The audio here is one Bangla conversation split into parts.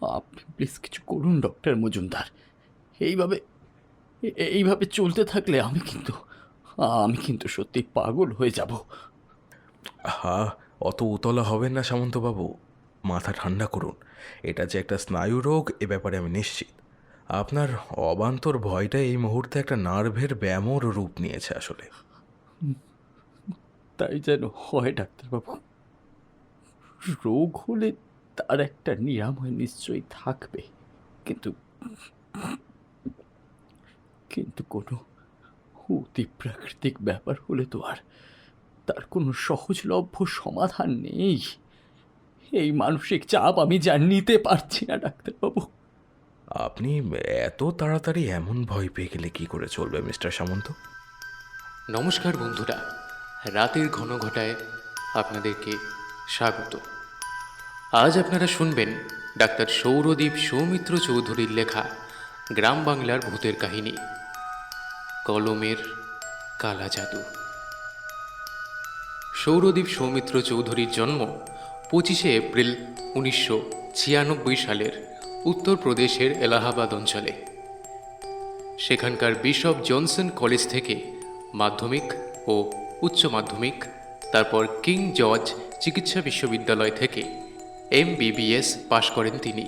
আপনি প্লিজ কিছু করুন ডক্টর মজুমদার। এইভাবে এইভাবে চলতে থাকলে আমি কিন্তু সত্যি পাগল হয়ে যাব। হা, অত উতলা হবেন না সামন্তবাবু। মাথা ঠান্ডা করুন। এটা যে একটা স্নায়ু রোগ এ ব্যাপারে আমি নিশ্চিত। আপনার অবান্তর ভয়টা এই মুহূর্তে একটা নার্ভের ব্যামোর রূপ নিয়েছে আসলে। তাই যেন হয় ডাক্তারবাবু। রোগ হলে তার একটা নিরাময় নিশ্চয়ই থাকবে, কিন্তু কিন্তু কোনো অতি প্রাকৃতিক ব্যাপার হলে তো আর তার কোনো সহজলভ্য সমাধান নেই। এই মানসিক চাপ আমি যা নিতে পারছি না ডাক্তারবাবু। আপনি এত তাড়াতাড়ি এমন ভয় পেয়ে গেলে কি করে চলবে মিস্টার সামন্ত? নমস্কার বন্ধুরা, রাতের ঘন ঘটায় আপনাদেরকে স্বাগত। আজ আপনারা শুনবেন ডাক্তার সৌরদীপ সৌমিত্র চৌধুরীর লেখা গ্রাম বাংলার ভূতের কাহিনী, কলমের কালা জাদু। সৌরদীপ সৌমিত্র চৌধুরীর জন্ম 25শে এপ্রিল 1996 সালের উত্তরপ্রদেশের এলাহাবাদ অঞ্চলে। সেখানকার বিশপ জনসন কলেজ থেকে মাধ্যমিক ও উচ্চ মাধ্যমিক, তারপর কিং জর্জ চিকিৎসা বিশ্ববিদ্যালয় থেকে MBBS পাশ করেন তিনি।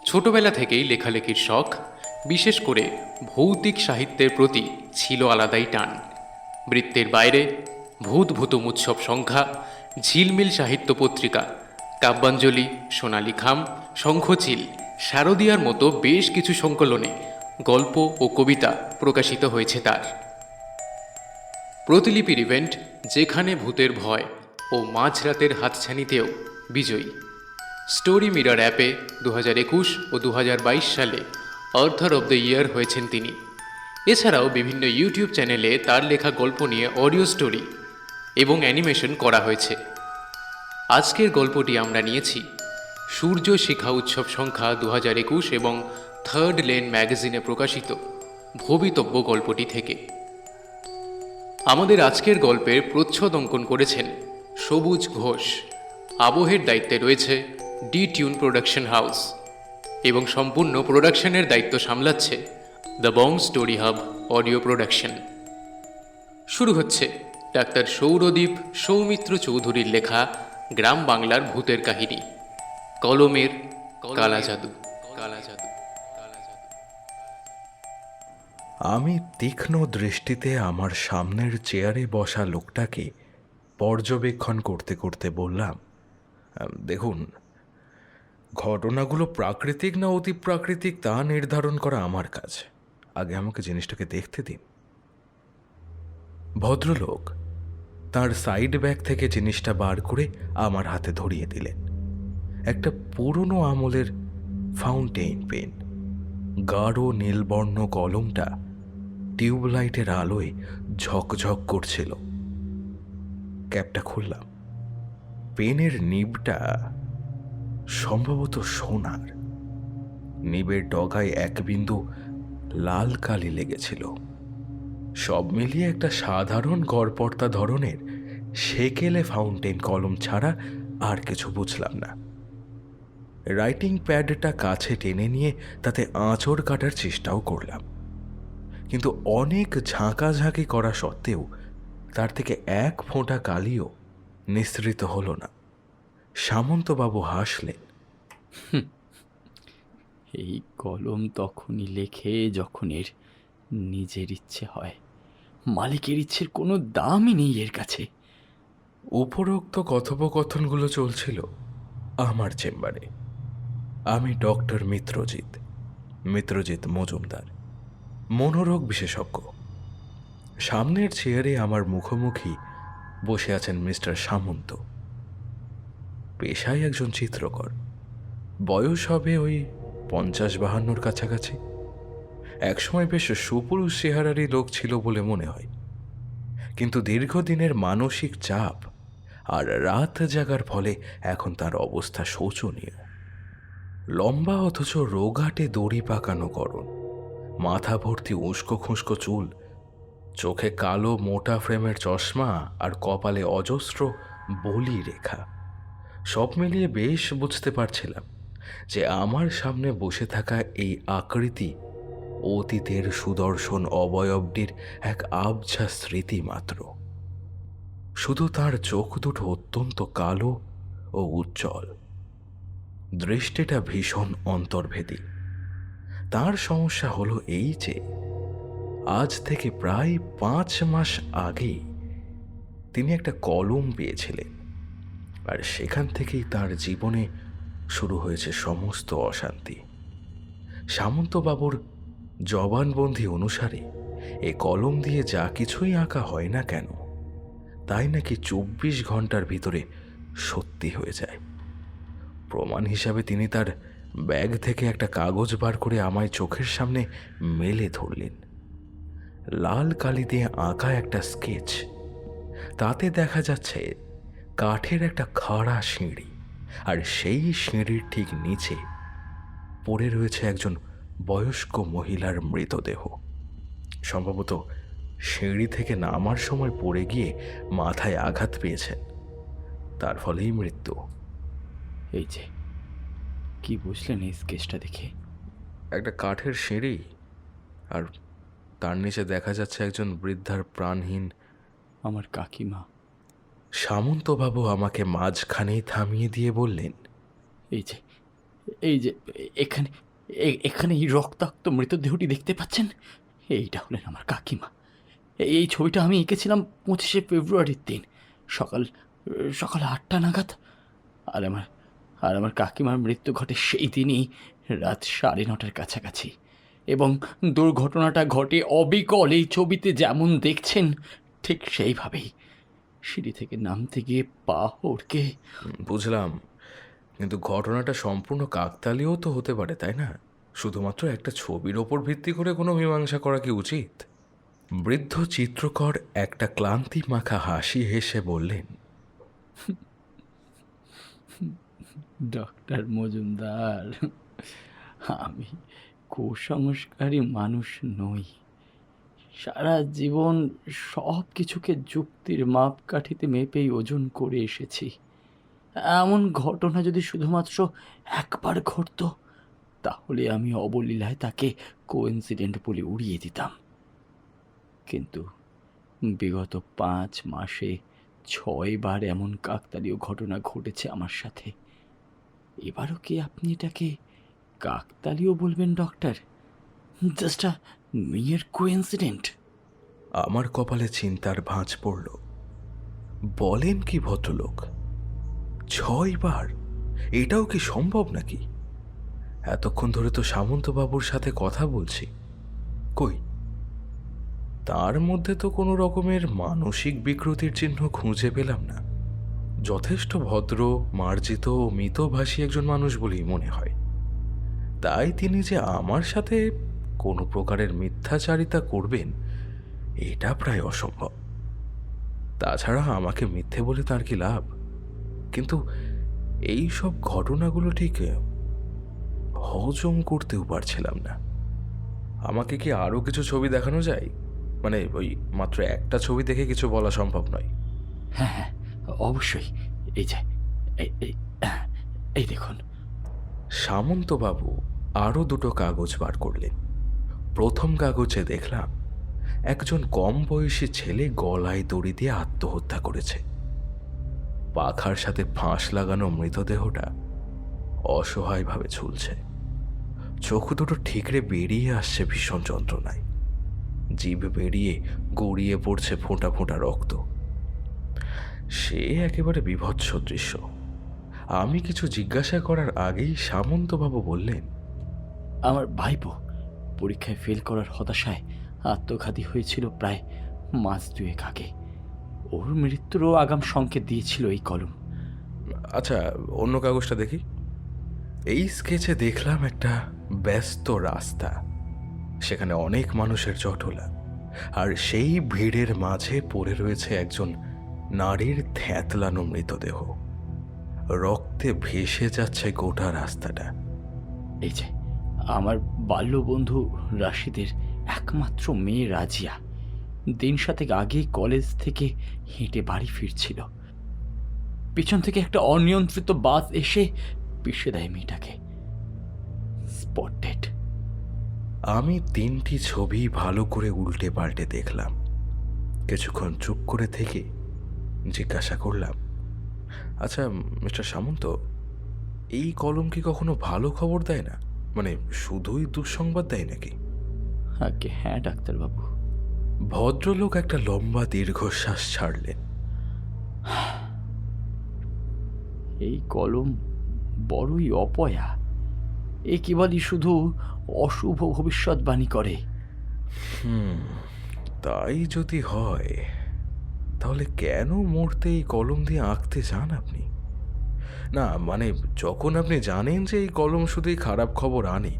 ছোটবেলা থেকেই লেখালেখির শখ, বিশেষ করে ভৌতিক সাহিত্যের প্রতি ছিল আলাদাই টান। বৃত্তের বাইরে ভূত ভূতম উৎসব সংখ্যা, ঝিলমিল সাহিত্য পত্রিকা, কাব্যাঞ্জলি, সোনালী খাম, শঙ্খচিল, শারদিয়ার মতো বেশ কিছু সংকলনে গল্প ও কবিতা প্রকাশিত হয়েছে তার। প্রতিলিপির ইভেন্ট যেখানে ভূতের ভয় ও মাঝরাতের হাতছানিতেও বিজয়ী। স্টোরি মিরর অ্যাপে 2021 ও 2022 সালে অর্থার অব দ্য ইয়ার হয়েছেন তিনি। এছাড়াও বিভিন্ন ইউটিউব চ্যানেলে তার লেখা গল্প নিয়ে অডিও স্টোরি এবং অ্যানিমেশন করা হয়েছে। আজকের গল্পটি আমরা নিয়েছি সূর্য শিখা উৎসব সংখ্যা 2021 এবং থার্ড লেন ম্যাগাজিনে প্রকাশিত ভবিতব্য গল্পটি থেকে। আমাদের আজকের গল্পের প্রচ্ছদ অঙ্কন করেছেন সবুজ ঘোষ। আবহের দায়িত্বে রয়েছে ডি টিউন প্রোডাকশন হাউস এবং সম্পূর্ণ প্রোডাকশনের দায়িত্ব সামলাচ্ছে the bong story hub audio production. শুরু হচ্ছে ডাক্তার সৌরদীপ সৌমিত্র চৌধুরীর লেখা গ্রাম বাংলার ভূতের কাহিনী, কলমের কালা জাদু। আমি তীক্ষ্ণ দৃষ্টিতে আমার সামনের চেয়ারে বসা লোকটাকে পর্যবেক্ষণ করতে করতে বললাম, দেখুন, ঘটনাগুলো প্রাকৃতিক না অতি প্রাকৃতিক তা নির্ধারণ করা আমার কাজ। আগে আমাকে জিনিসটাকে দেখতে দিন। ভদ্রলোক তার সাইড ব্যাগ থেকে জিনিসটা বার করে আমার হাতে ধরিয়ে দিলেন। একটা পুরনো আমলের ফাউন্টেইন পেন। গাঢ় নীলবর্ণ কলমটা টিউবলাইটের আলোয় ঝকঝক করছিল। ক্যাপটা খুললাম। পেনের নিবটা সম্ভবত সোনার। নিবের ডগায় এক বিন্দু লাল কালি লেগেছিল। সব মিলিয়ে একটা সাধারণ গড়পড়তা ধরনের সেকেলে ফাউন্টেন কলম ছাড়া আর কিছু বুঝলাম না। রাইটিং প্যাডটা কাছে টেনে নিয়ে তাতে আঁচড় কাটার চেষ্টাও করলাম, কিন্তু অনেক ঝাঁকাঝাঁকি করা সত্ত্বেও তার থেকে এক ফোঁটা কালিও নিঃসৃত হলো না। সামন্তবাবু হাসলেন। এই কলম তখনই লেখে যখন এর নিজের ইচ্ছে হয়। মালিকের ইচ্ছের কোনো দামই নেই এর কাছে। উপরোক্ত কথোপকথনগুলো চলছিল আমার চেম্বারে। আমি ডক্টর মিত্রজিৎ মজুমদার, মনোরোগ বিশেষজ্ঞ। সামনের চেয়ারে আমার মুখোমুখি বসে আছেন মিস্টার সামন্ত। পেশায় একজন চিত্রকর। বয়স হবে ওই 50-52 কাছাকাছি। একসময় বেশ সুপুরুষ চেহারারই লোক ছিল বলে মনে হয়, কিন্তু দীর্ঘদিনের মানসিক চাপ আর রাত জাগার ফলে এখন তার অবস্থা শোচনীয়। লম্বা অথচ রোগাটে দড়ি পাকানো গড়ন, মাথা ভর্তি উস্কো খুস্কো চুল, চোখে কালো মোটা ফ্রেমের চশমা আর কপালে অজস্র বলি রেখা। সব মিলিয়ে বেশ বুঝতে পারছিলাম যে আমার সামনে বসে থাকা এই আকৃতি অতীতের সুদর্শন অবয়বটির এক আবছা স্মৃতি মাত্র। শুধু তার চোখ দুটো অত্যন্ত কালো ও উজ্জ্বল, দৃষ্টিটা ভীষণ অন্তর্ভেদী। তার সমস্যা হলো এই যে আজ থেকে প্রায় 5 মাস আগে তিনি একটা কলম পেয়েছিলেন, আর সেখান থেকেই তার জীবনে শুরু হয়েছে সমস্ত অশান্তি। সামন্তবাবুর জবানবন্দি অনুসারে এ কলম দিয়ে যা কিছুই আঁকা হয় না কেন, তাই নাকি 24 ঘন্টার ভিতরে সত্যি হয়ে যায়। প্রমাণ হিসাবে তিনি তার ব্যাগ থেকে একটা কাগজ বার করে আমায় চোখের সামনে মেলে ধরলেন। লাল কালি দিয়ে আঁকা একটা স্কেচ। তাতে দেখা যাচ্ছে কাঠের একটা খাড়া সিঁড়ি, আর সেই সিঁড়ির ঠিক নিচে পড়ে রয়েছে একজন বয়স্ক মহিলার মৃতদেহ। সম্ভবত সিঁড়ি থেকে নামার সময় পড়ে গিয়ে মাথায় আঘাত পেয়েছেন, তার ফলেই মৃত্যু। এই যে, কি বুঝলেন এই স্কেচটা দেখে? একটা কাঠের সিঁড়ি, আর তার নিচে দেখা যাচ্ছে একজন বৃদ্ধার প্রাণহীন। আমার কাকিমা। সামন্তবাবু আমাকে মাঝখানেই থামিয়ে দিয়ে বললেন, এই যে, এই যে, এখানে এখানে এই রক্তাক্ত মৃতদেহটি দেখতে পাচ্ছেন? এইটা হলেন আমার কাকিমা। এই ছবিটা আমি এঁকেছিলাম 25শে ফেব্রুয়ারির দিন সকাল সকাল 8টা নাগাদ। আর আমার কাকিমার মৃত্যু ঘটে সেই দিনই রাত 9:30টার কাছাকাছি। এবং দুর্ঘটনাটা ঘটে অবিকল এই ছবিতে যেমন দেখছেন ঠিক সেইভাবেই। সিঁড়ি থেকে নামতে গিয়ে পা হড়কে। বুঝলাম, কিন্তু ঘটনাটা সম্পূর্ণ কাকতালীয় তো হতে পারে, তাই না? শুধুমাত্র একটা ছবির ওপর ভিত্তি করে কোনো মীমাংসা করা কি উচিত? বৃদ্ধ চিত্রকর একটা ক্লান্তি মাখা হাসি হেসে বললেন, ডক্টর মজুমদার, আমি কুসংস্কারী মানুষ নই। সারা জীবন সব কিছুকে যুক্তির মাপকাঠিতে মেপেই ওজন করে এসেছি। এমন ঘটনা যদি শুধুমাত্র একবার ঘটতো, তাহলে আমি অবলীলায় তাকে কোইন্সিডেন্ট বলে উড়িয়ে দিতাম। কিন্তু বিগত 5 মাসে 6 বার এমন কাকতালীয় ঘটনা ঘটেছে আমার সাথে। এবারও কি আপনি এটাকে কাকতালীয় বলবেন ডক্টর? জাস্ট আ মিয়ার কোইন্সিডেন্ট? আমার কপালে চিন্তার ভাঁজ পড়ল। বলেন কি ভদ্রলোক, 6 বার? এটাও কি সম্ভব নাকি? এতক্ষণ ধরে তো সামন্তবাবুর সাথে কথা বলছি, কই তার মধ্যে তো কোনো রকমের মানসিক বিকৃতির চিহ্ন খুঁজে পেলাম না। যথেষ্ট ভদ্র, মার্জিত ও মিতভাষী একজন মানুষ বলেই মনে হয়। তাই তিনি যে আমার সাথে কোনো প্রকারের মিথ্যাচারিতা করবেন, এটা প্রায় অসম্ভব। তাছাড়া আমাকে মিথ্যে বলে তার কি লাভ? কিন্তু এই সব ঘটনাগুলো ঠিক হজম করতেও পারছিলাম না। আমাকে কি আরও কিছু ছবি দেখানো যায়? মানে ওই মাত্র একটা ছবি দেখে কিছু বলা সম্ভব নয়। হ্যাঁ হ্যাঁ, অবশ্যই। এই যে, এই দেখুন। সামন্তবাবু আরও 2টো কাগজ বার করলেন। প্রথম কাগজে দেখলাম একজন কম বয়সী ছেলে গলায় দড়ি দিয়ে আত্মহত্যা করেছে। পাখার সাথে ফাঁস লাগানো মৃতদেহটা অসহায়ভাবে ঝুলছে। চোখ দুটো ঠিকরে বেরিয়ে আসছে ভীষণ যন্ত্রণায়। জিভ বেরিয়ে গড়িয়ে পড়ছে ফোঁটা ফোঁটা রক্ত। সে একেবারে বীভৎস দৃশ্য। আমি কিছু জিজ্ঞাসা করার আগেই সামন্তবাবু বললেন, আমার ভাইপো পরীক্ষায় ফেল করার হতাশায় আত্মঘাতী হয়েছিল প্রায় 2 মাস আগে। ওর মৃত্যুরও আগাম সংকেত দিয়েছিল এই কলম। আচ্ছা, অন্য কাগজটা দেখি। এই স্কেচে দেখলাম একটা ব্যস্ত রাস্তা, সেখানে অনেক মানুষের জটলা, আর সেই ভিড়ের মাঝে পড়ে রয়েছে একজন নারীর থ্যাতলানো মৃতদেহ। রক্তে ভেসে যাচ্ছে গোটা রাস্তাটা। এই যে, আমার বাল্যবন্ধু রাশিদের একমাত্র মেয়ে রাজিয়া 3 আগে কলেজ থেকে হেঁটে বাড়ি ফিরছিল। পিছন থেকে একটা অনিয়ন্ত্রিত বাস এসে পিষে দেয় মেয়েটাকে। Spot dead. আমি 3টি ছবি ভালো করে উল্টে পাল্টে দেখলাম। কিছুক্ষণ চুপ করে থেকে জিজ্ঞাসা করলাম, আচ্ছা মিস্টার সামন্ত, এই কলম কি কখনো ভালো খবর দেয় না? মানে শুধুই দুঃসংবাদ দেয় নাকি? আগে হ্যাঁ ডাক্তারবাবু। ভদ্রলোক একটা লম্বা দীর্ঘশ্বাস ছাড়লেন। এই কলম বড়ই অপয়া। এ কেবলই শুধু অশুভ ভবিষ্যৎবাণী করে। তাই যদি হয়, তাহলে কেন মরতে এই কলম দিয়ে আঁকতে চান আপনি? না মানে, যখন আপনি জানেন যে এই কলম শুধুই খারাপ খবর আনে,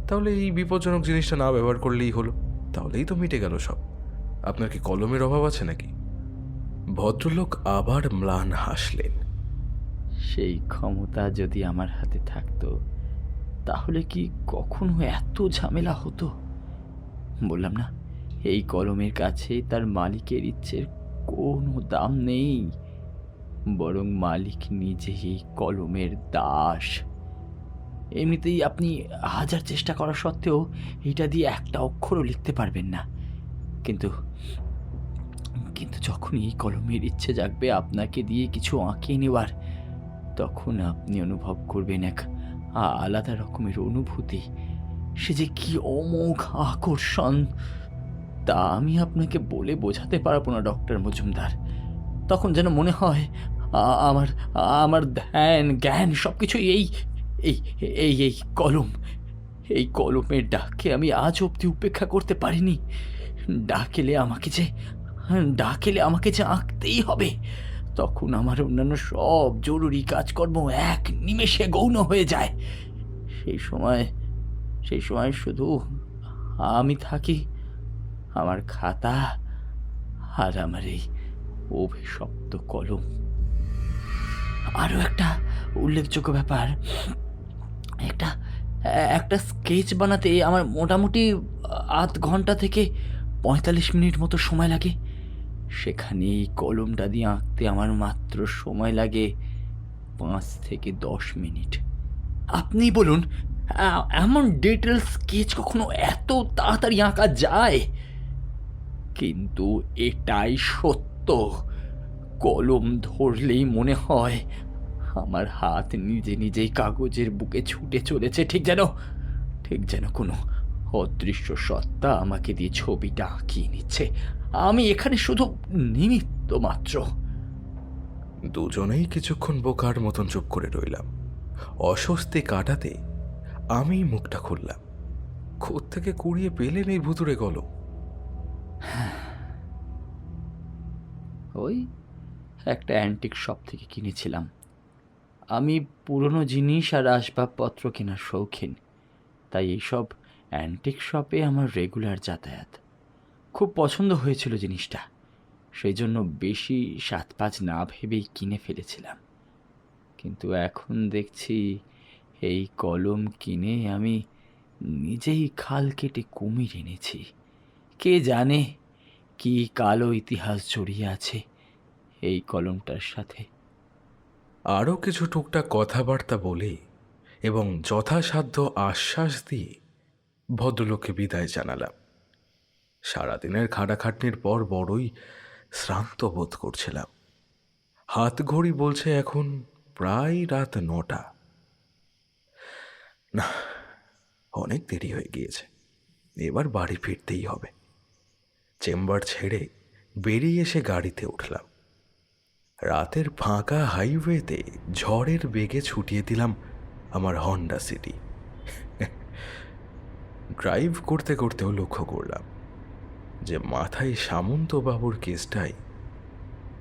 তাহলে এই বিপজ্জনক জিনিসটা না ব্যবহার করলেই হলো। তাহলেই তো মিটে গেল সব। আপনার কি কলমের অভাব আছে নাকি? ভদ্রলোক আবার ম্লান হাসলেন। সেই ক্ষমতা যদি আমার হাতে থাকতো, তাহলে কি কখনো এত ঝামেলা হতো? বললাম না, এই কলমের কাছে তার মালিকের ইচ্ছের কোনো দাম নেই, বরং মালিক নিজে এই কলমের দাস। এমনিতেই আপনি হাজার চেষ্টা করা সত্ত্বেও এটা দিয়ে একটা অক্ষরও লিখতে পারবেন না। কিন্তু কিন্তু যখন এই কলমের ইচ্ছে জাগবে আপনাকে দিয়ে কিছু আঁকিয়ে নেওয়ার, তখন আপনি অনুভব করবেন এক আলাদা রকমের অনুভূতি। সে যে কি অমোঘ আকর্ষণ, তা আমি আপনাকে বলে বোঝাতে পারবো না ডক্টর মজুমদার। তখন যেন মনে হয় আমার আমার ধ্যান জ্ঞান সব কিছু এই এই এই এই কলম, এই কলমের ডাককে আমি আজ অবধি উপেক্ষা করতে পারিনি। ডাকেলে আমাকে যে আঁকতেই হবে, তখন আমার অন্যান্য সব জরুরি কাজকর্ম এক নিমেষে গৌণ হয়ে যায়। সেই সময় শুধু আমি থাকি, আমার খাতা আর আমার এই অভিশপ্ত কলম। আরও একটা উল্লেখযোগ্য ব্যাপার, একটা একটা স্কেচ বানাতে আমার মোটামুটি আধ ঘন্টা থেকে 45 মিনিট মতো সময় লাগে। সেখানে এই কলমটা দিয়ে আঁকতে আমার মাত্র সময় লাগে 5 থেকে 10 মিনিট। আপনি বলুন, এমন ডিটেল স্কেচ কখনো এত তাড়াতাড়ি আঁকা যায়? কিন্তু এটাই সত্য। কলম ধরলেই মনে হয় আমার হাত নিজে নিজেই কাগজের বুকে ছুটে চলেছে, ঠিক যেন কোনো অদৃশ্য সত্তা আমাকে দিয়ে ছবিটা আঁকিয়ে নিচ্ছে। আমি এখানে শুধু নিমিত্ত মাত্র। দুজনেই কিছুক্ষণ বোকার মতন চুপ করে রইলাম। অস্বস্তি কাটাতে আমি মুখটা খুললাম। থেকে কুড়িয়ে পেলেন এই ভুতুড়ে কলম? ওই একটা অ্যান্টিক শপ থেকে কিনেছিলাম। আমি পুরনো জিনিস আর আসবাবপত্র কেনার শৌখিন, তাই এইসব অ্যান্টিক শপে আমার রেগুলার যাতায়াত। খুব পছন্দ হয়েছিল জিনিসটা, সেই জন্য বেশি সাত পাঁচ না ভেবেই কিনে ফেলেছিলাম। কিন্তু এখন দেখছি এই কলম কিনে আমি নিজেই খাল কেটে কুমির এনেছি। কে জানে কি কালো ইতিহাস জড়িয়ে আছে এই কলমটার সাথে। আরও কিছু টুকটাক কথাবার্তা বলে এবং যথাসাধ্য আশ্বাস দিয়ে ভদ্রলোককে বিদায় জানালাম। সারাদিনের খাটাখাটনির পর বড়ই শ্রান্ত বোধ করছিলাম। হাত ঘড়ি বলছে এখন প্রায় রাত 9টা। না, অনেক দেরি হয়ে গিয়েছে, এবার বাড়ি ফিরতেই হবে। চেম্বার ছেড়ে বেরিয়ে এসে গাড়িতে উঠলাম। রাতের ফাঁকা হাইওয়েতে ঝড়ের বেগে ছুটিয়ে দিলাম আমার হন্ডা সিটি। ড্রাইভ করতে করতেও লক্ষ্য করলাম যে মাথায় সামন্তবাবুর কেসটাই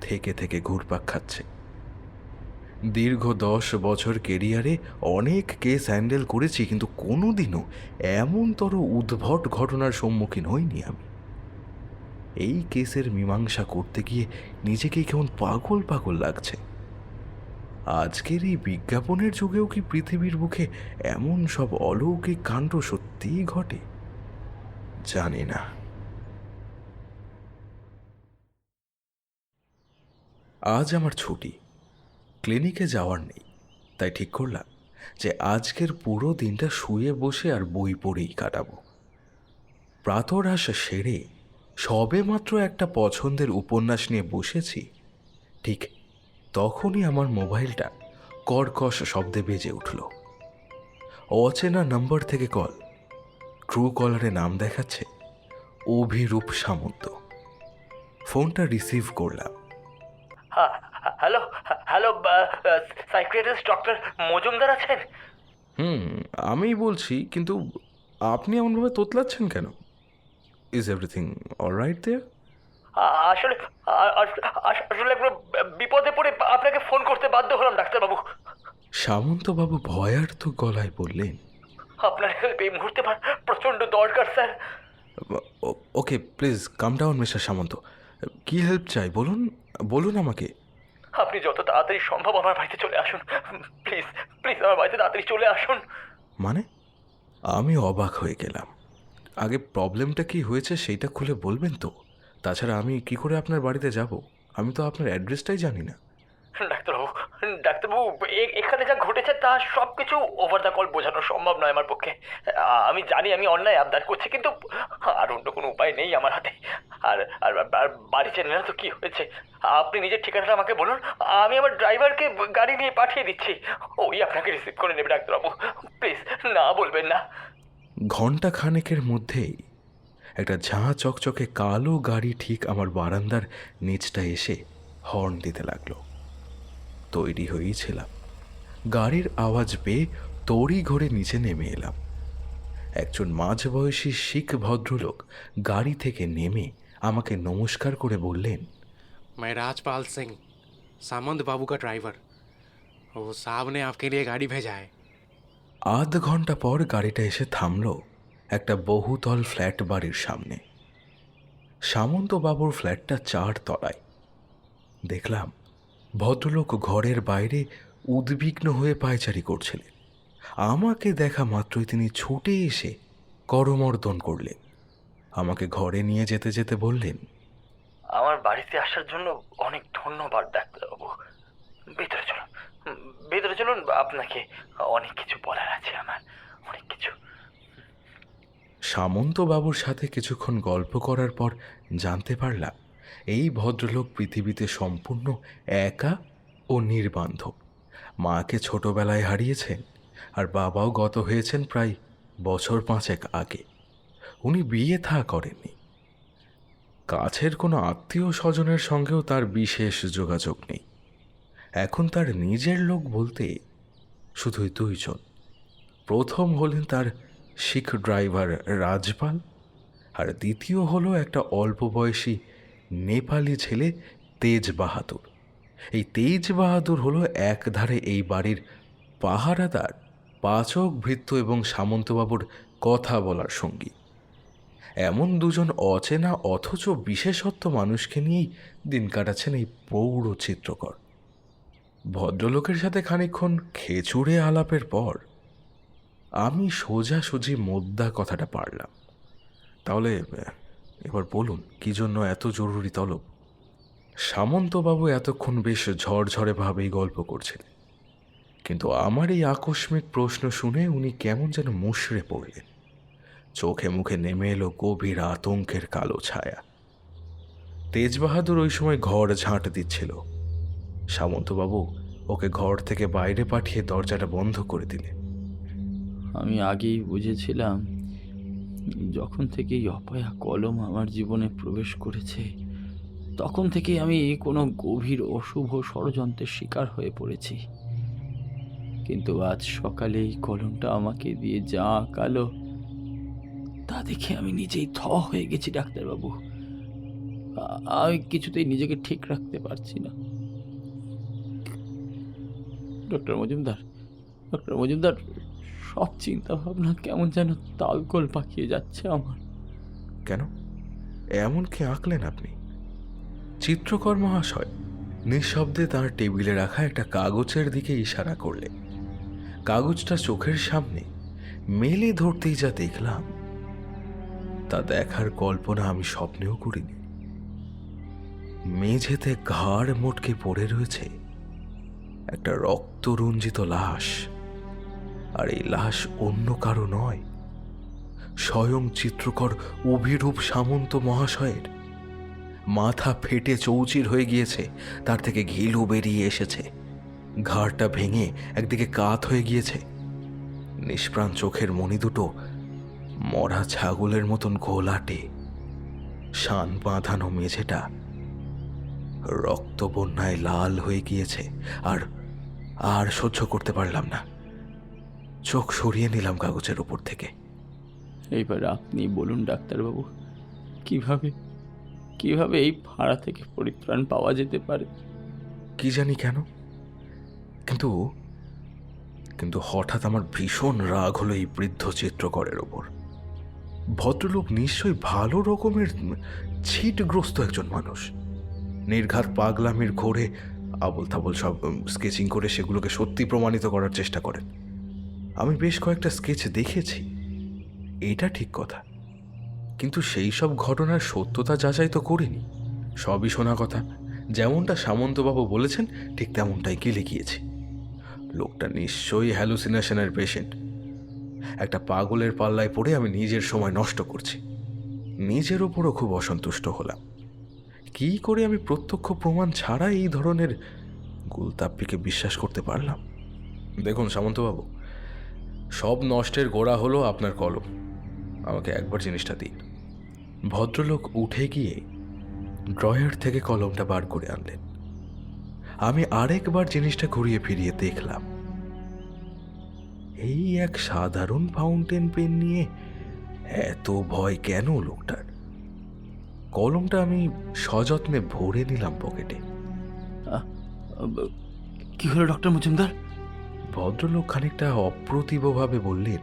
থেকে থেকে ঘুরপাক খাচ্ছে। দীর্ঘ 10 বছর কেরিয়ারে অনেক কেস হ্যান্ডেল করেছি, কিন্তু কোনোদিনও এমনতর উদ্ভট ঘটনার সম্মুখীন হইনি আমি। এই কেসের মীমাংসা করতে গিয়ে নিজেকেই কেমন পাগল পাগল লাগছে। আজকের এই বিজ্ঞাপনের যুগেও কি পৃথিবীর বুকে এমন সব অলৌকিক কাণ্ড সত্যিই ঘটে? জানি না। আজ আমার ছুটি, ক্লিনিকে যাওয়ার নেই, তাই ঠিক করলাম যে আজকের পুরো দিনটা শুয়ে বসে আর বই পড়েই কাটাবো। প্রাতরাশ সেরে সবেমাত্র একটা পছন্দের উপন্যাস নিয়ে বসেছি, ঠিক তখনই আমার মোবাইলটা কর্কশ শব্দে বেজে উঠল। অচেনা নম্বর থেকে কল। ট্রু কলারে নাম দেখাচ্ছে অভিরূপ সামন্ত। ফোনটা রিসিভ করলাম। Hello hello, psychiatrist doctor Majumdar আছেন? আমিই বলছি, কিন্তু আপনি এমনভাবে তোতলাচ্ছেন কেন? ইজ এভরিথিং অলরাইট দেয়ার? আসলে আসলে একটু বিপদে পড়ে আপনাকে ফোন করতে বাধ্য হলাম ডাক্তারবাবু। সামন্তবাবু ভয়ার্থ গলায় বললেন, আপনার হেল্প এই মুহূর্তে প্রচণ্ড দরকার sir. Okay, please calm down mister Samanta. কি হেল্প চাই বলুন, বলুন আমাকে। আপনি যত তাড়াতাড়ি সম্ভব আমার বাড়িতে চলে আসুন, প্লিজ প্লিজ আমার বাড়িতে তাড়াতাড়ি চলে আসুন। মানে? আমি অবাক হয়ে গেলাম। আগে প্রবলেমটা কি হয়েছে সেইটা খুলে বলবেন তো? তাছাড়া আমি কি করে আপনার বাড়িতে যাব? আমি তো আপনার অ্যাড্রেসটাই জানি না। ডাক্তারবাবু ডাক্তারবাবু, এখানে যা ঘটেছে তা সব কিছু ওভার দ্য কল বোঝানো সম্ভব নয় আমার পক্ষে। আমি জানি আমি অন্যায় আবদার করছি, কিন্তু আর অন্য কোনো উপায় নেই আমার হাতে। আর আর আর বাড়ি চেনে না তো কি হয়েছে? আপনি নিজের ঠিকানাটা আমাকে বলুন, আমি আমার ড্রাইভারকে গাড়ি নিয়ে পাঠিয়ে দিচ্ছি, ওই আপনাকে রিসিভ করে নেবে। ডাক্তারবাবু প্লিজ না বলবেন না। ঘণ্টা খানেকের মধ্যেই একটা ঝাঁ চকচকে কালো গাড়ি ঠিক আমার বারান্দার নিচটা এসে হর্ন দিতে লাগলো। তৈরি হয়েই ছিলাম। গাড়ির আওয়াজ পেয়ে তড়ি ঘরে নিচে নেমে এলাম। একজন মাঝবয়সী শিখ ভদ্রলোক গাড়ি থেকে নেমে আমাকে নমস্কার করে বললেন, मैं राजपाल सिंह, सामंत बाबू का ड्राइवर। वो साहब ने आपके लिए गाड़ी भेजा है। আধ ঘন্টা পর গাড়িটা এসে থামল একটা বহুতল ফ্ল্যাট বাড়ির সামনে। সামন্তবাবুর ফ্ল্যাটটা 4 তলায়। দেখলাম ভদ্রলোক ঘরের বাইরে উদ্বিগ্ন হয়ে পায়চারি করছিলেন। আমাকে দেখা মাত্রই তিনি ছুটে এসে করমর্দন করলেন। আমাকে ঘরে নিয়ে যেতে যেতে বললেন, আমার বাড়িতে আসার জন্য অনেক ধন্যবাদ ডাক্তারবাবু। ভেতরে চলুন, ভেতরে চলুন, আপনাকে অনেক কিছু বলার আছে আমার, অনেক কিছু। সামন্তবাবুর সাথে কিছুক্ষণ গল্প করার পর জানতে পারলাম এই ভদ্রলোক পৃথিবীতে সম্পূর্ণ একা ও নির্বান্ধব। মাকে ছোটবেলায় হারিয়েছেন, আর বাবাও গত হয়েছেন প্রায় বছর 5 আগে। উনি বিয়ে থা করেননি। কাছের কোনো আত্মীয় স্বজনের সঙ্গেও তার বিশেষ যোগাযোগ নেই। এখন তার নিজের লোক বলতে শুধুই 2 জন। প্রথম হলেন তার শিখ ড্রাইভার রাজপাল, আর দ্বিতীয় হলো একটা অল্প বয়সী নেপালি ছেলে তেজ বাহাদুর। এই তেজ বাহাদুর হলো একধারে এই বাড়ির পাহারাদার, পাচক, ভৃত্য এবং সামন্তবাবুর কথা বলার সঙ্গী। এমন 2 জন অচেনা অথচ বিশেষত্ব মানুষকে নিয়েই দিন কাটাচ্ছেন এই প্রৌঢ় চিত্রকর। ভদ্রলোকের সাথে খানিকক্ষণ খেচুড়ে আলাপের পর আমি সোজাসুজি মোদ্দা কথাটা পারলাম। তাহলে এবার বলুন, কি জন্য এত জরুরি তলব? সামন্তবাবু এতক্ষণ বেশ ঝরঝরে ভাবেই গল্প করছিলেন, কিন্তু আমার এই আকস্মিক প্রশ্ন শুনে উনি কেমন যেন মুষড়ে পড়লেন। চোখে মুখে নেমে এলো গভীর আতঙ্কের কালো ছায়া। তেজবাহাদুর ওই সময় ঘর ঝাঁট দিচ্ছিল। সামন্তবাবু ওকে ঘর থেকে বাইরে পাঠিয়ে দরজাটা বন্ধ করে দিলেন। আমি আগেই বুঝেছিলাম, যখন থেকে এই অপয়া কলম আমার জীবনে প্রবেশ করেছে তখন থেকেই আমি কোনো গভীর অশুভ ষড়যন্ত্রের শিকার হয়ে পড়েছি। কিন্তু আজ সকালে এই কলমটা আমাকে দিয়ে যা আঁকালো তা দেখে আমি নিজেই থ হয়ে গেছি ডাক্তারবাবু। আমি কিছুতেই নিজেকে ঠিক রাখতে পারছি না। ডক্টর মজুমদার, সব চিন্তা ভাবনা কেমন যেন তালগোল পাকিয়ে যাচ্ছে আমার। কেন, এমন কি আঁকলেন আপনি? চিত্রকর মহাশয় নিঃশব্দে তার টেবিলে রাখা একটা কাগজের দিকে ইশারা করলেন। কাগজটা চোখের সামনে মেলে ধরতেই যা দেখলাম তা দেখার কল্পনা আমি স্বপ্নেও করিনি। মেঝেতে ঘাড় মোটকে পড়ে রয়েছে একটা রক্তরঞ্জিত লাশ। আর এই লাশ অন্য কারো নয়, স্বয়ং চিত্রকর অভিরূপ সামন্ত মহাশয়ের। মাথা ফেটে চৌচির হয়ে গিয়েছে, তার থেকে ঘিলু বেরিয়ে এসেছে, ঘাড়টা ভেঙে একদিকে কাত হয়ে গিয়েছে, নিষ্প্রাণ চোখের মণি দুটো মরা ছাগলের মতন ঘোলাটে, শান বাঁধানো মেঝেটা রক্ত বন্যায় লাল হয়ে গিয়েছে। আর আর সহ্য করতে পারলাম না, চোখ সরিয়ে নিলাম কাগজের উপর থেকে। এইবার আপনি বলুন ডাক্তারবাবু, কিভাবে কিভাবে এই ভাড়া থেকে পরিত্রাণ পাওয়া যেতে পারে? কি জানি কেন, কিন্তু কিন্তু হঠাৎ আমার ভীষণ রাগ হলো এই বৃদ্ধ চিত্রকরের ওপর। ভদ্রলোক নিশ্চয়ই ভালো রকমের ছিটগ্রস্ত একজন মানুষ। নির্ঘাত পাগলামির ঘোরে আবল তাবল সব স্কেচিং করে সেগুলোকে সত্যি প্রমাণিত করার চেষ্টা করেন। আমি বেশ কয়েকটা স্কেচ দেখেছি, এটা ঠিক কথা, কিন্তু সেই সব ঘটনার সত্যতা যাচাই তো করিনি। সবই শোনা কথা, যেমনটা সামন্তবাবু বলেছেন ঠিক তেমনটাই গেলে গিয়েছি। লোকটা নিশ্চয়ই হ্যালুসিনেশনের পেশেন্ট। একটা পাগলের পাল্লায় পড়ে আমি নিজের সময় নষ্ট করছি। নিজের ওপরও খুব অসন্তুষ্ট হলাম। কি করে আমি প্রত্যক্ষ প্রমাণ ছাড়া এই ধরনের গুলতাপ্পিকে বিশ্বাস করতে পারলাম? দেখুন সামন্তবাবু, সব নষ্টের গোড়া হলো আপনার কলম। আমাকে একবার জিনিসটা দিন। ভদ্রলোক উঠে গিয়ে ড্রয়ার থেকে কলমটা বার করে আনলেন। আমি আরেকবার জিনিসটা ঘুরিয়ে ফিরিয়ে দেখলাম। এই এক সাধারণ ফাউন্টেন পেন নিয়ে এত ভয় কেন লোকটার? কলমটা আমি সযত্নে ভরে নিলাম পকেটে। কি হলো ডক্টর মজুমদার? ভদ্রলোক খানিকটা অপ্রতিভভাবে বললেন,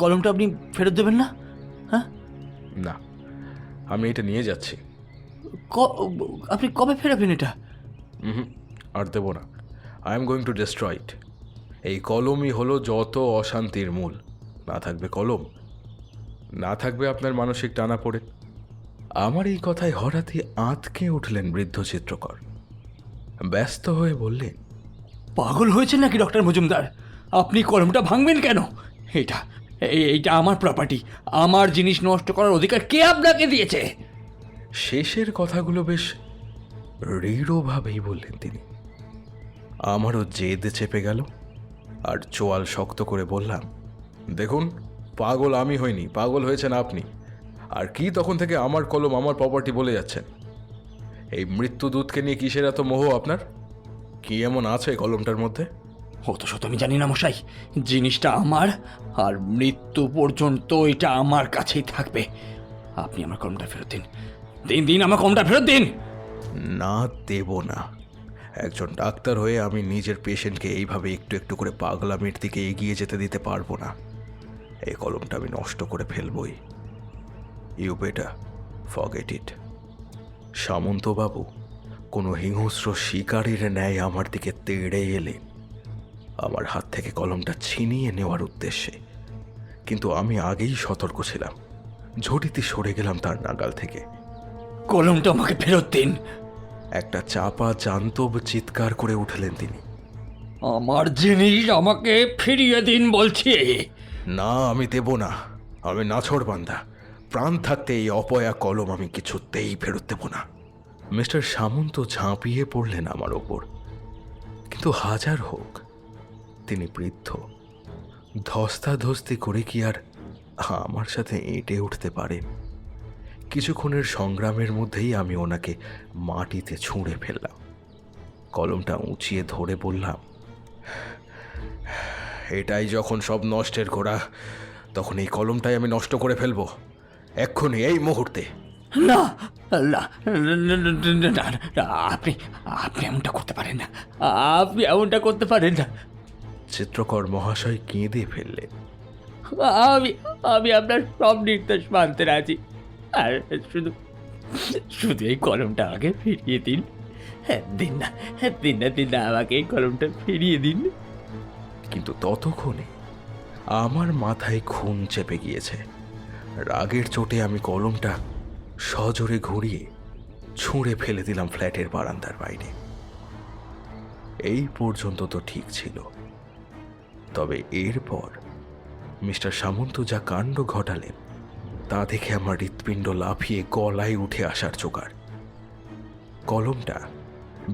কলমটা আপনি ফেরত দেবেন না? হ্যাঁ, না, আমি এটা নিয়ে যাচ্ছি। আপনি কবে ফেরাবেন এটা? আর দেব না। I am going to destroy it. এই কলমই হলো যত অশান্তির মূল। না থাকবে কলম, না থাকবে আপনার মানসিক টানা পড়ে। আমার এই কথায় হঠাৎই আঁতকে উঠলেন বৃদ্ধ চিত্রকর। ব্যস্ত হয়ে বললেন, পাগল হয়েছেন নাকি ডক্টর মজুমদার? আপনি কলমটা ভাঙবেন কেন? এইটা আমার প্রপার্টি, আমার জিনিস নষ্ট করার অধিকার কে আপনাকে দিয়েছে? শেষের কথাগুলো বেশ দৃঢ়ভাবেই বললেন তিনি। আমারও জেদ চেপে গেল, আর চোয়াল শক্ত করে বললাম, দেখুন, পাগল আমি হইনি, পাগল হয়েছেন আপনি। আর কি তখন থেকে আমার কলম আমার প্রপার্টি বলে যাচ্ছেন? এই মৃত্যুদূতকে নিয়ে কিসের এত মোহ আপনার? কি এমন আছে কলমটার মধ্যে? অত শত আমি জানি না মশাই, জিনিসটা আমার, আর মৃত্যু পর্যন্ত এটা আমার কাছেই থাকবে। আপনি আমার কলমটা ফেরত দিন, দিন দিন আমার কলমটা ফেরত দিন। না, দেব না। একজন ডাক্তার হয়ে আমি নিজের পেশেন্টকে এইভাবে একটু একটু করে পাগলামির দিকে এগিয়ে যেতে দিতে পারবো না। এই কলমটা আমি নষ্ট করে ফেলবই। You better forget it. সামন্তবাবু কোনো হিংস্র শিকারীর ন্যায় আমার দিকে তেড়ে এলেন, আমার হাত থেকে কলমটা ছিনিয়ে নেওয়ার উদ্দেশ্যে। কিন্তু আমি আগেই সতর্ক ছিলাম, ঝটিতি সরে গেলাম তার নাগাল থেকে। কলমটা আমাকে ফেরত দিন। একটা চাপা জান্তব চিৎকার করে উঠলেন তিনি। আমার জিনিস আমাকে ফিরিয়ে দিন বলছি। না, আমি দেব না। আমি নাছোড়বান্দা, প্রাণ থাকতে এই অপয়া কলম আমি কিছুতেই ফেরত দেব না। মিস্টার সামন্ত ঝাঁপিয়ে পড়লেন আমার ওপর, কিন্তু হাজার হোক তিনি বৃদ্ধ, ধস্তাধস্তি করে কি আর আমার সাথে এঁটে উঠতে পারেন? কিছুক্ষণের সংগ্রামের মধ্যেই আমি ওনাকে মাটিতে ছুঁড়ে ফেললাম। কলমটা উঁচিয়ে ধরে বললাম, এটাই যখন সব নষ্টের গোড়া, তখন এই কলমটাই আমি নষ্ট করে ফেলবো, এক্ষুনি, এই মুহূর্তে। না না, আপনি আপনি এমনটা করতে পারেন না, আপনি এমনটা করতে পারেন না। চিত্রকর মহাশয় কেঁদে ফেললেন। আমি আমি আপনার সব নির্দেশ মানতে রাজি, আর শুধু শুধু এই কলমটা আমাকে ফিরিয়ে দিন। দিন না, দিন না, দিন না, আমাকে এই কলমটা ফিরিয়ে দিন। কিন্তু ততক্ষণে আমার মাথায় খুন চেপে গিয়েছে। রাগের চোটে আমি কলমটা সজোরে ঘুরিয়ে ছুঁড়ে ফেলে দিলাম ফ্ল্যাটের বারান্দার বাইরে। এই পর্যন্ত তো ঠিক ছিল, তবে এরপর মিস্টার সামন্ত যা কাণ্ড ঘটালেন তা দেখে আমার হৃৎপিণ্ড লাফিয়ে গলায় উঠে আসার জোগাড়। কলমটা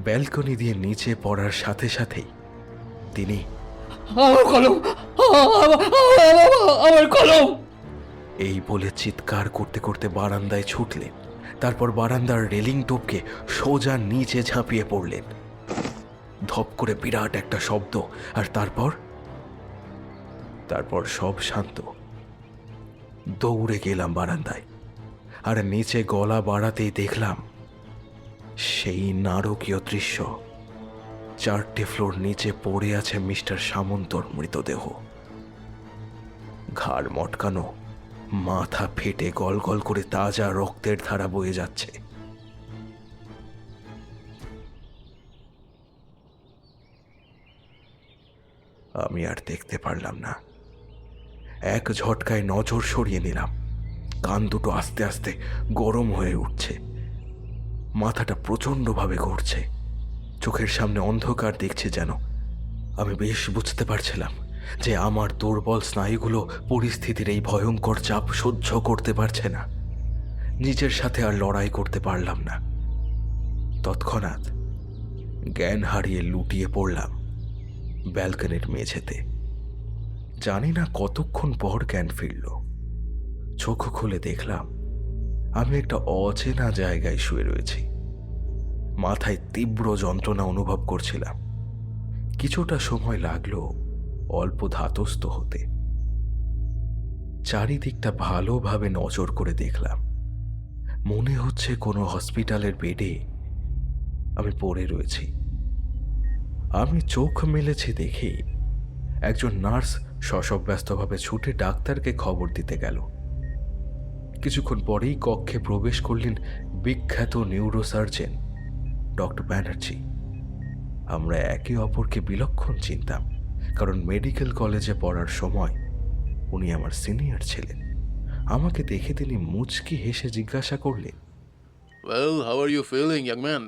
ব্যালকনি দিয়ে নিচে পড়ার সাথে সাথেই তিনি আমার কলম, আমার কলম! এই বলে চিৎকার করতে করতে বারান্দায় ছুটলেন। তারপর বারান্দার রেলিং টপকে সোজা নিচে ঝাঁপিয়ে পড়লেন। ধপ করে বিরাট একটা শব্দ, আর তারপর সব শান্ত। দৌড়ে গেলাম বারান্দায়, আর নিচে গলা বাড়াতেই দেখলাম সেই নারকীয় দৃশ্য। 4টে ফ্লোর নিচে পড়ে আছে মিস্টার সামন্তর মৃতদেহ। ঘাড় মটকানো, মাথা ফেটে গল গল করে তাজা রক্তের ধারা বয়ে যাচ্ছে। আমি আর দেখতে পারলাম না। এক ঝটকায় নজর সরিয়ে নিলাম। কান দুটো আস্তে আস্তে গরম হয়ে উঠছে, মাথাটা প্রচণ্ডভাবে ঘুরছে, চোখের সামনে অন্ধকার দেখছে যেন। আমি বেশ বুঝতে পারছিলাম যে আমার দুর্বল স্নায়ুগুলো পরিস্থিতির এই ভয়ঙ্কর চাপ সহ্য করতে পারছে না। নিজের সাথে আর লড়াই করতে পারলাম না। তৎক্ষণাৎ জ্ঞান হারিয়ে লুটিয়ে পড়লাম ব্যালকনির মেঝেতে। জানি না কতক্ষণ পর জ্ঞান ফিরল। চোখ খুলে দেখলাম আমি একটা অচেনা জায়গায় শুয়ে রয়েছি। মাথায় তীব্র যন্ত্রণা অনুভব করছিলাম। কিছুটা সময় লাগলো অল্প ধাতস্থ হতে। চারিদিকটা ভালোভাবে নজর করে দেখলাম। মনে হচ্ছে কোনো হসপিটালের বেডে আমি পড়ে রয়েছি। আমি চোখ মেলেছি দেখে একজন নার্স শশব্যস্তভাবে ছুটে ডাক্তারকে খবর দিতে গেল। কিছুক্ষণ পরেই কক্ষে প্রবেশ করলেন বিখ্যাত নিউরোসার্জন ডক্টর ব্যানার্জি। আমরা একে অপরকে বিলক্ষণ চিনতাম, কারণ মেডিকেল কলেজে পড়ার সময় উনি আমার সিনিয়র ছিলেন। আমাকে দেখে তিনি মুচকি হেসে জিজ্ঞাসা করলেন, Well, how are you feeling, young man?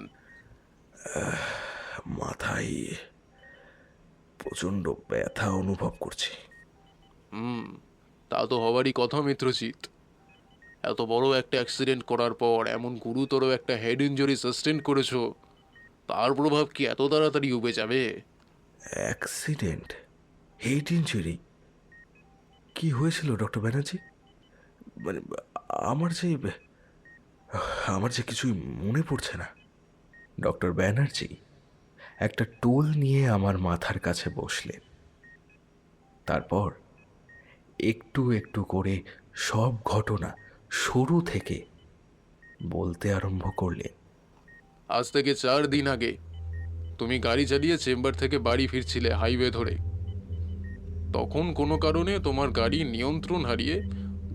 মাথায় প্রচণ্ড ব্যথা অনুভব করছি। তা তো হওয়ারই কথা মিত্রজিৎ। এত বড় একটা অ্যাক্সিডেন্ট করার পর এমন গুরুতর একটা হেড ইনজুরি সাস্টেন করেছো, তার প্রভাব কি এত তাড়াতাড়ি উবে যাবে? অ্যাক্সিডেন্ট? Head injury? কি হয়েছিল ডক্টর ব্যানার্জি? মানে আমার যে কিছুই মনে পড়ছে না। ডক্টর ব্যানার্জি একটা টুল নিয়ে আমার মাথার কাছে বসলেন। তারপর একটু একটু করে সব ঘটনা শুরু থেকে বলতে আরম্ভ করলেন। আজ থেকে 4 দিন আগে তুমি গাড়ি চালিয়ে চেম্বার থেকে বাড়ি ফিরছিলে হাইওয়ে ধরে। তখন কোনো কারণে তোমার গাড়ি নিয়ন্ত্রণ হারিয়ে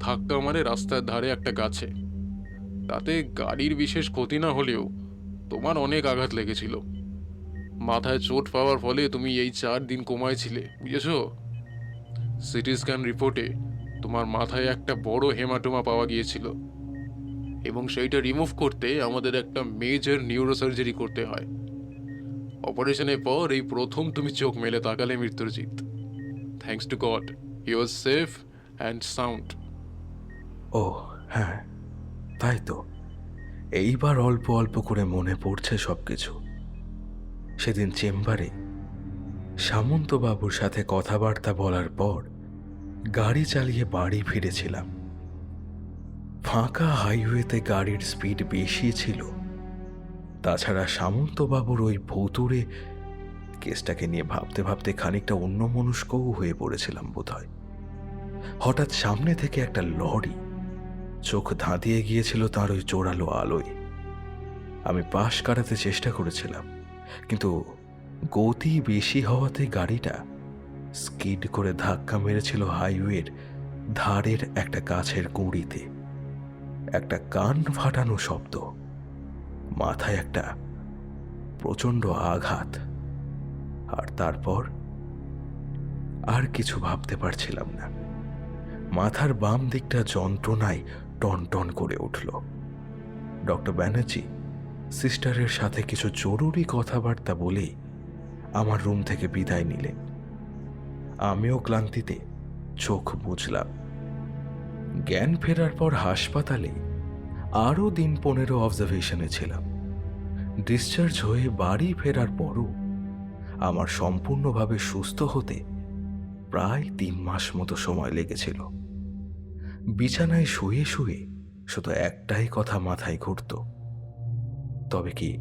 ধাক্কা মারে রাস্তার ধারে একটা গাছে। তাতে গাড়ির বিশেষ ক্ষতি না হলেও তোমার অনেক আঘাত লেগেছিল। মাথায় চোট পাওয়ার ফলে তুমি এই 4 দিন কোমায় ছিলে, বুঝেছো? সিটি স্ক্যান রিপোর্টে তোমার মাথায় একটা বড় হেমাটোমা পাওয়া গিয়েছিল, এবং সেইটা রিমুভ করতে আমাদের একটা মেজর নিউরোসার্জারি করতে হয়। অপারেশনের পর এই প্রথম তুমি চোখ মেলে তাকালে Mrityujit. Thanks to God, you are safe and sound. ও হ্যাঁ, তাই তো। এইবার অল্প অল্প করে মনে পড়ছে সবকিছু। সেদিন চেম্বারে সামন্তবাবুর সাথে কথাবার্তা বলার পর গাড়ি চালিয়ে বাড়ি ফিরেছিলাম। ফাঁকা হাইওয়েতে গাড়ির স্পিড বেশি ছিল। তাছাড়া সামন্তবাবুর ওই ভুতুড়ে কেসটাকে নিয়ে ভাবতে ভাবতে খানিকটা অন্যমনস্কও হয়ে পড়েছিলাম বোধহয়। হঠাৎ সামনে থেকে একটা লরি চোখ ধাঁধিয়ে গিয়েছিল তার ওই জোরালো আলোয়। আমি পাশ কাটাতে চেষ্টা করেছিলাম, কিন্তু গতি বেশি হওয়াতে গাড়িটা স্কিড করে ধাক্কা মেরেছিল হাইওয়ের ধারের একটা গাছের গুঁড়িতে। একটা কান ফাটানো শব্দ, মাথায় একটা প্রচণ্ড আঘাত, আর তারপর আর কিছু ভাবতে পারছিলাম না। মাথার বাম দিকটা যন্ত্রণায় টনটন করে উঠল। ডক্টর ব্যানার্জি সিস্টারের সাথে কিছু জরুরি কথাবার্তা বলে আমার রুম থেকে বিদায় নিলেন। আমিও ক্লান্তিতে চোখ বুঝলাম। জ্ঞান ফেরার পর হাসপাতালে আরও দিন 15 অবজারভেশনে ছিলাম। ডিসচার্জ হয়ে বাড়ি ফেরার পরও আমার সম্পূর্ণভাবে সুস্থ হতে প্রায় 3 মাস মতো সময় লেগেছিল। বিছানায় শুয়ে শুয়ে শুধু একটাই কথা মাথায় ঘুরত, তবে কি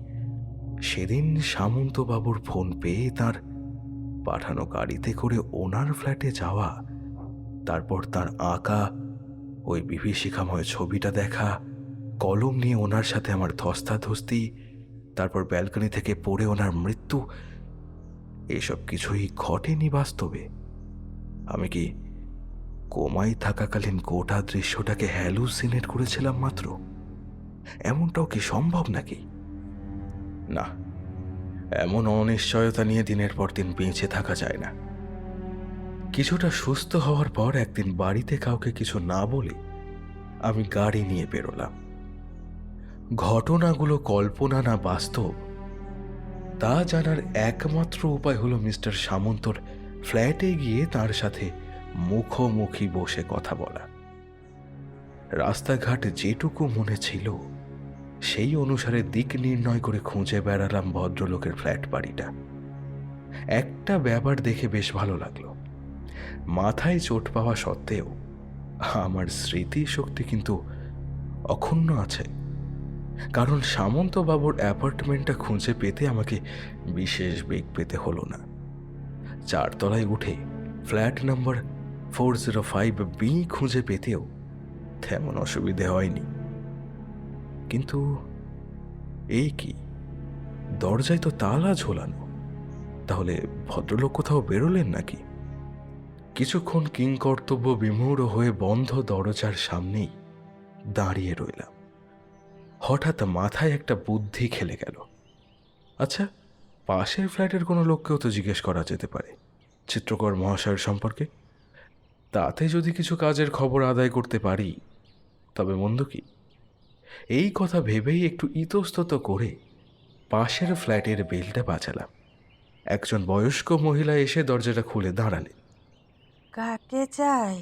সেদিন সামন্তবাবুর ফোন পেয়ে তার পাঠানো গাড়িতে করে ওনার ফ্ল্যাটে যাওয়া, তারপর তার আঁকা ওই বিভীষিকাময় ছবিটা দেখা, কলম নিয়ে ওনার সাথে আমার ধস্তাধস্তি, তারপর ব্যালকনি থেকে পড়ে ওনার মৃত্যু, এসব কিছুই ঘটেনি বাস্তবে? আমি কি কোমায় থাকাকালীন গোটা দৃশ্যটাকে হ্যালুসিনেট করেছিলাম মাত্র? এমনটাও কি সম্ভব নাকি? না, এমন অনিশ্চয়তা নিয়ে দিনের পর দিন বেঁচে থাকা যায় না। কিছুটা সুস্থ হওয়ার পর একদিন বাড়িতে কাউকে কিছু না বলে আমি গাড়ি নিয়ে বেরোলাম। ঘটনাগুলো কল্পনা না বাস্তব তা জানার একমাত্র উপায় হলো মিস্টার সামন্তর ফ্ল্যাটে গিয়ে তার সাথে মুখোমুখি বসে কথা বলা। রাস্তাঘাট যেটুকু মনে ছিল সেই অনুসারে দিক নির্ণয় করে খুঁজে বেড়ালাম ভদ্রলোকের ফ্ল্যাট বাড়িটা। একটা ব্যাপার দেখে বেশ ভালো লাগলো। মাথায় চোট পাওয়া সত্ত্বেও আমার স্মৃতিশক্তি কিন্তু অক্ষুণ্ণ আছে। কারণ সামন্তবাবুর অ্যাপার্টমেন্টটা খুঁজে পেতে আমাকে বিশেষ বেগ পেতে হলো না। 4 তলায় উঠে ফ্ল্যাট নাম্বার 405B খুঁজে পেতেও তেমন অসুবিধে হয়নি। কিন্তু এই কি, দরজায় তো তালা ঝোলানো, তাহলে ভদ্রলোক কোথাও বেরোলেন নাকি? কিছুক্ষণ কিংকর্তব্য বিমূঢ় হয়ে বন্ধ দরজার সামনেই দাঁড়িয়ে রইলাম। হঠাৎ মাথায় একটা বুদ্ধি খেলে গেল। আচ্ছা, পাশের ফ্ল্যাটের কোনো লোককেও তো জিজ্ঞেস করা যেতে পারে চিত্রকর মহাশয়ের সম্পর্কে। তাতে যদি কিছু কাজের খবর আদায় করতে পারি তবে মন্দ কি? এই কথা ভেবেই একটু ইতস্তত করে পাশের ফ্ল্যাটের বেলটা বাজালাম। একজন বয়স্ক মহিলা এসে দরজাটা খুলে দাঁড়ালেন। কাকে চাই?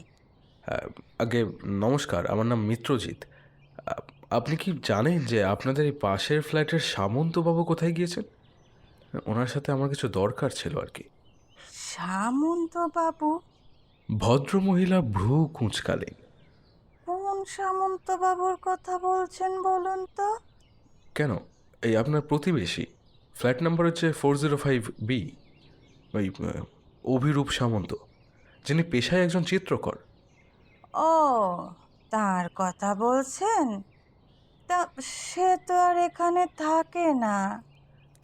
আগে নমস্কার, আমার নাম মিত্রজিৎ। আপনি কি জানেন যে আপনাদের এই পাশের ফ্ল্যাটের সামন্তবাবু কোথায় গিয়েছেন? ওনার সাথে আমার কিছু দরকার ছিল আর কি। সামন্ত বাবু? ভদ্রমহিলা ভ্রু কুঁচকালেন। কোন সামন্ত বাবুর কথা বলছেন বলুন তো? কেন, এই আপনার প্রতিবেশী, ফ্ল্যাট নাম্বার হচ্ছে 405B, ওই অভিরূপ সামন্ত, যিনি পেশায় একজন চিত্রকর। ও, তার কথা বলছেন? তা সে তো আর এখানে থাকে না।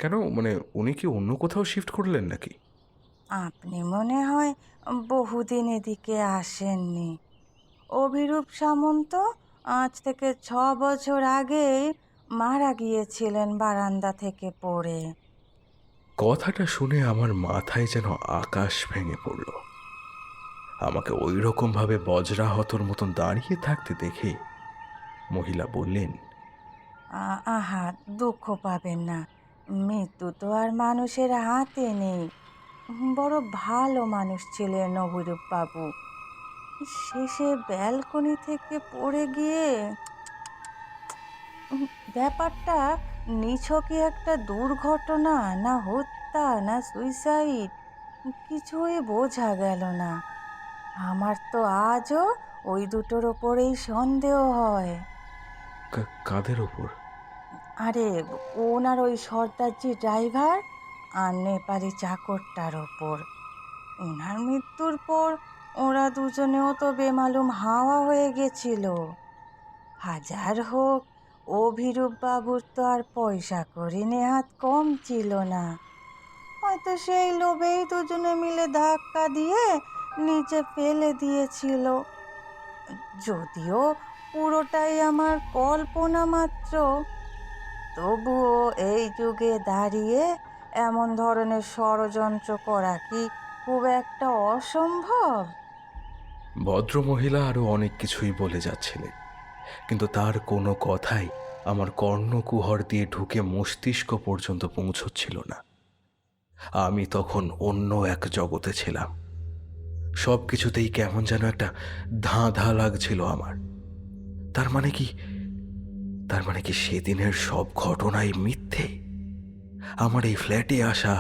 কেন, মানে উনি কি অন্য কোথাও শিফট করলেন নাকি? আপনি মনে হয় বহুদিন এদিকে আসেননি। অভিরূপ সামন্ত আজ থেকে 6 বছর আগেই মারা গিয়েছিলেন বারান্দা থেকে পড়ে। কথাটা শুনে আমার মাথায় যেন আকাশ ভেঙে পড়ল। আমাকে ওই রকমভাবে বজ্রাহতর মতন দাঁড়িয়ে থাকতে দেখে মহিলা বললেন, আহা, দুঃখ পাবেন না। মৃত্যু তো আর মানুষের হাতে নেই। বড় ভালো মানুষ ছিলেন অভিরূপ বাবু। শেষে ব্যালকনি থেকে পড়ে গিয়ে ব্যাপারটা নিছকই একটা দুর্ঘটনা, না হত্যা, না সুইসাইড, কিছুই বোঝা গেল না। আমার তো আজও ওই দুটোর ওপরেই সন্দেহ হয়। কাদের ওপর? আরে, ওনার ওই সর্দারজি ড্রাইভার আর নেপালি চাকরটার ওপর। ওনার মৃত্যুর পর ওরা দুজনেও তো বেমালুম হাওয়া হয়ে গেছিল। হাজার হোক, অভিরূপ বাবুর তো আর পয়সা কড়ি নেহাত কম ছিল না। হয়তো সেই লোভেই দুজনে মিলে ধাক্কা দিয়ে নিচে ফেলে দিয়েছিল। যদিও পুরোটাই আমার কল্পনা মাত্র, তবুও এই যুগে দাঁড়িয়ে এমন ধরনের ষড়যন্ত্র করা কি খুব একটা অসম্ভব? ভদ্রমহিলা আরো অনেক কিছুই বলে যাচ্ছিলেন, কিন্তু তার কোনো কথাই আমার কর্ণকুহর দিয়ে ঢুকে মস্তিষ্ক পর্যন্ত পৌঁছচ্ছিল না। আমি তখন অন্য এক জগতে ছিলাম। সব কিছুতেই কেমন যেন একটা ধাঁধা লাগছিল আমার। তার মানে কি সেদিনের সব ঘটনাই মিথ্যে? আমার এই ফ্ল্যাটে আসা,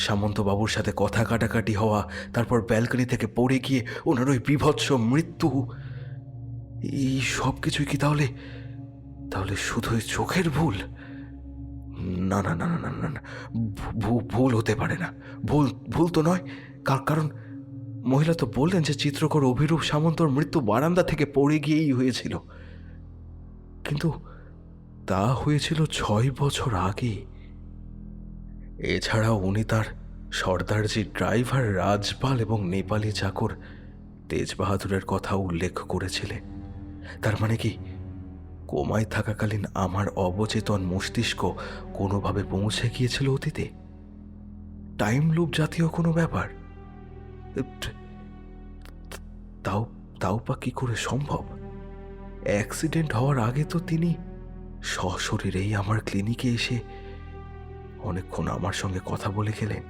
সামন্তবাবুর সাথে কথা কাটাকাটি হওয়া, তারপর ব্যালকনি থেকে পড়ে গিয়ে ওনার ওই বীভৎস মৃত্যু, এই সব কিছুই কি তাহলে তাহলে শুধুই চোখের ভুল? না না না না না না না, ভুল হতে পারে না। ভুল তো নয়, কারণ মহিলা তো বললেন যে চিত্রকর অভিরূপ সামন্তর মৃত্যু বারান্দা থেকে পড়ে গিয়েই হয়েছিল। কিন্তু তা হয়েছিল 6 বছর আগে। এছাড়াও উনি তার সর্দারজি ড্রাইভার রাজপাল এবং নেপালি চাকর তেজ বাহাদুরের কথা উল্লেখ করেছিলেন। তার মানে কি কোমায় থাকাকালীন আমার অবচেতন মস্তিষ্ক কোনোভাবে পৌঁছে গিয়েছিল অতীতে? টাইম লুপ জাতীয় কোনো ব্যাপার? তাও তাও বা কি করে সম্ভব? অ্যাক্সিডেন্ট হওয়ার আগে তো তিনি সশরীরেই আমার ক্লিনিকে এসে অনেকক্ষণ আমার সঙ্গে কথা বলে গেলেন।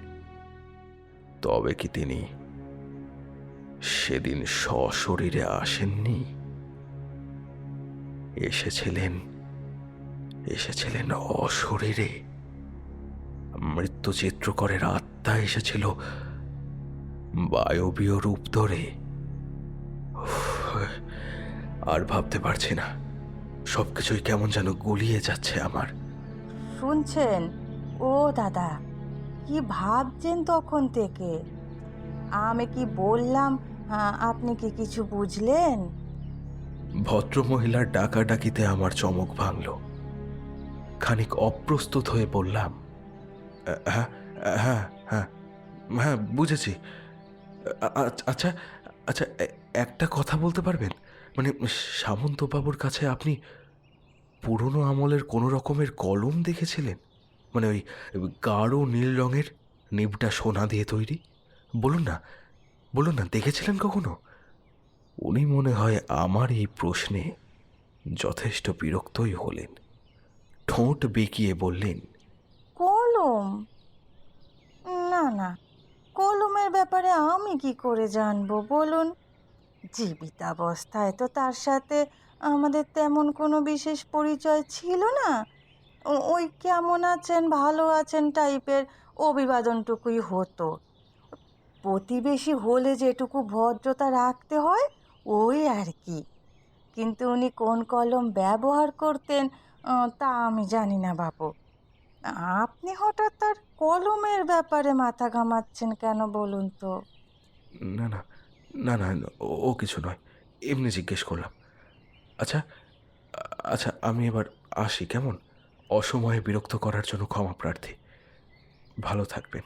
তবে কি তিনি সেদিন সশরীরে আসেননি? এসেছিলেন অশরীরে। মৃত্যু চিত্রকরের আত্মা এসেছিল বায়বীয় রূপ ধরে। আর ভাবতে পারছি না, সবকিছুই কেমন যেন গুলিয়ে যাচ্ছে আমার। শুনছেন ও দাদা, কি ভাবছেন তখন থেকে? আমি কি বললাম, আপনি কি কিছু বুঝলেন? ভদ্রমহিলার ডাকাডাকিতে আমার চমক ভাঙল। খানিক অপ্রস্তুত হয়ে বললাম, হ্যাঁ হ্যাঁ হ্যাঁ হ্যাঁ বুঝেছি। আচ্ছা আচ্ছা, একটা কথা বলতে পারবেন? মানে সামন্তবাবুর কাছে আপনি পুরনো আমলের কোনো রকমের কলম দেখেছিলেন? মানে ওই গাঢ় নীল রঙের, নিবটা সোনা দিয়ে তৈরি। বলুন না দেখেছিলেন কখনো? উনি মনে হয় আমার এই প্রশ্নে যথেষ্ট বিরক্তই হলেন। ঠোঁট বেঁকিয়ে বললেন, কলম? না না, কলমের ব্যাপারে আমি কি করে জানবো বলুন? জীবিতাবস্থায় তো তার সাথে আমাদের তেমন কোনো বিশেষ পরিচয় ছিল না। ওই কেমন আছেন, ভালো আছেন টাইপের অভিবাদনটুকুই হতো। প্রতিবেশী হলে যেটুকু ভদ্রতা রাখতে হয় ওই আর কি। কিন্তু উনি কোন কলম ব্যবহার করতেন তা আমি জানি না বাবু। আপনি হঠাৎ তার কলমের ব্যাপারে মাথা ঘামাচ্ছেন কেন বলুন তো? না না না না, ও কিছু নয়, এমনি জিজ্ঞেস করলাম। আচ্ছা আচ্ছা, আমি এবার আসি কেমন? অসময়ে বিরক্ত করার জন্য ক্ষমা প্রার্থী। ভালো থাকবেন।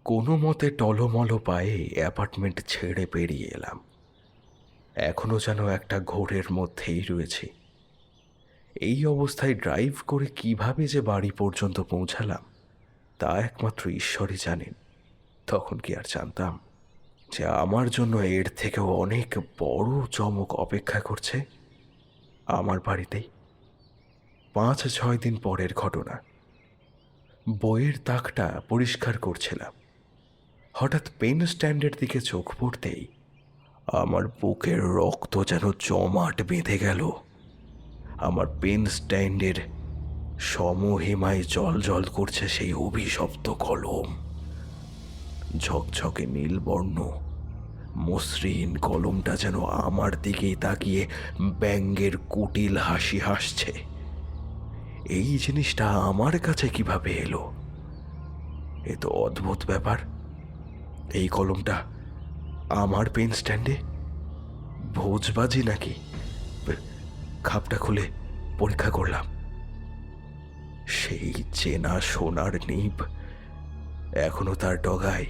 কোনো মতে টলমল পায়ে অ্যাপার্টমেন্ট ছেড়ে বেরিয়ে এলাম। এখনো যেন একটা ঘোরের মধ্যেই রয়েছি। এই অবস্থায় ড্রাইভ করে কিভাবে যে বাড়ি পর্যন্ত পৌঁছালাম তা একমাত্র ঈশ্বরই জানেন। তখন কি আর জানতাম যে আমার জন্য এর থেকেও অনেক বড় চমক অপেক্ষা করছে আমার বাড়িতেই। 5-6 দিন পরের ঘটনা। বইয়ের তাকটা পরিষ্কার করছিলাম। হঠাৎ পেন স্ট্যান্ডের দিকে চোখ পড়তেই আমার বুকের রক্ত যেন জমাট বেঁধে গেল। আমার পেন স্ট্যান্ডের সমহিমায় জল করছে সেই অভিশপ্ত কলম। ঝকঝকে নীলবর্ণ মসৃণ কলমটা যেন আমার দিকেই তাকিয়ে ব্যঙ্গের কুটিল হাসি হাসছে। এই জিনিসটা আমার কাছে কিভাবে এলো? এ তো অদ্ভুত ব্যাপার। এই কলমটা আমার পেন স্ট্যান্ডে? ভোজবাজি নাকি? খাপটা খুলে পরীক্ষা করলাম। সেই চেনা সোনার নিব এখনো তার ডগায়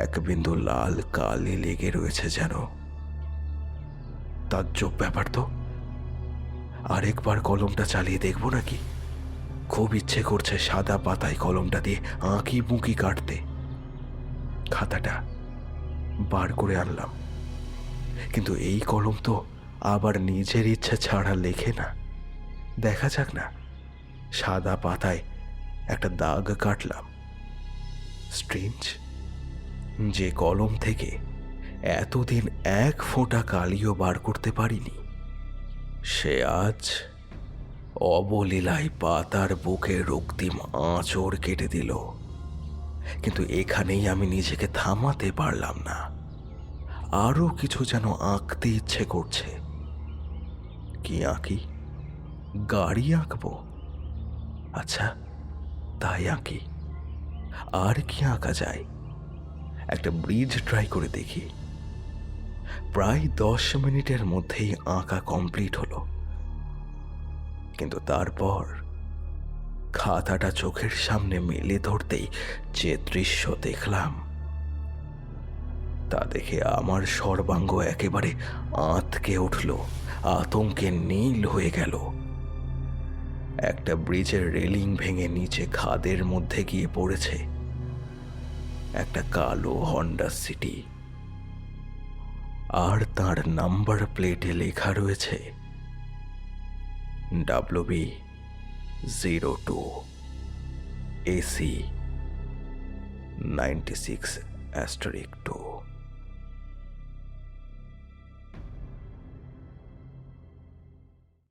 এক বিন্দু লাল কালি লেগে রয়েছে যেন। তাজ্জব ব্যাপার তো। আরেকবার কলমটা চালিয়ে দেখব নাকি? খুব ইচ্ছে করছে সাদা পাতায় কলমটা দিয়ে আঁকি বুঁকি কাটতে। খাতাটা বার করে আনলাম, কিন্তু এই কলম তো আবার নিজের ইচ্ছা ছাড়া লেখে না। দেখা যাক না। সাদা পাতায় একটা দাগ কাটলাম। স্ট্রেঞ্জ, যে কলম থেকে এতদিন এক ফোঁটা কালিও বার করতে পারিনি, সে আজ অবলীলায় পাতার বুকে রক্তিম আঁচড় কেটে দিল। কিন্তু এখানেই আমি নিজেকে থামাতে পারলাম না। আরো কিছু যেন আঁকতে ইচ্ছে করছে। কি আঁকি? গাড়ি আঁকবো? আচ্ছা, তাই আঁকি। আর কি আঁকা যায়? একটা ব্রিজ ট্রাই করে দেখি। প্রায় 10 মিনিটের মধ্যেই আঁকা কমপ্লিট হলো। কিন্তু তারপর খাতাটা চোখের সামনে মেলে ধরতেই যে দৃশ্য দেখলাম, তা দেখে আমার সর্বাঙ্গ একেবারে আঁতকে উঠল, আতঙ্কে নীল হয়ে গেল। একটা ব্রিজের রেলিং ভেঙে নিচে খাদের মধ্যে গিয়ে পড়েছে একটা কালো হন্ডা সিটি, আর তার নাম্বার প্লেটে লেখা রয়েছে WB02 AC 96*2।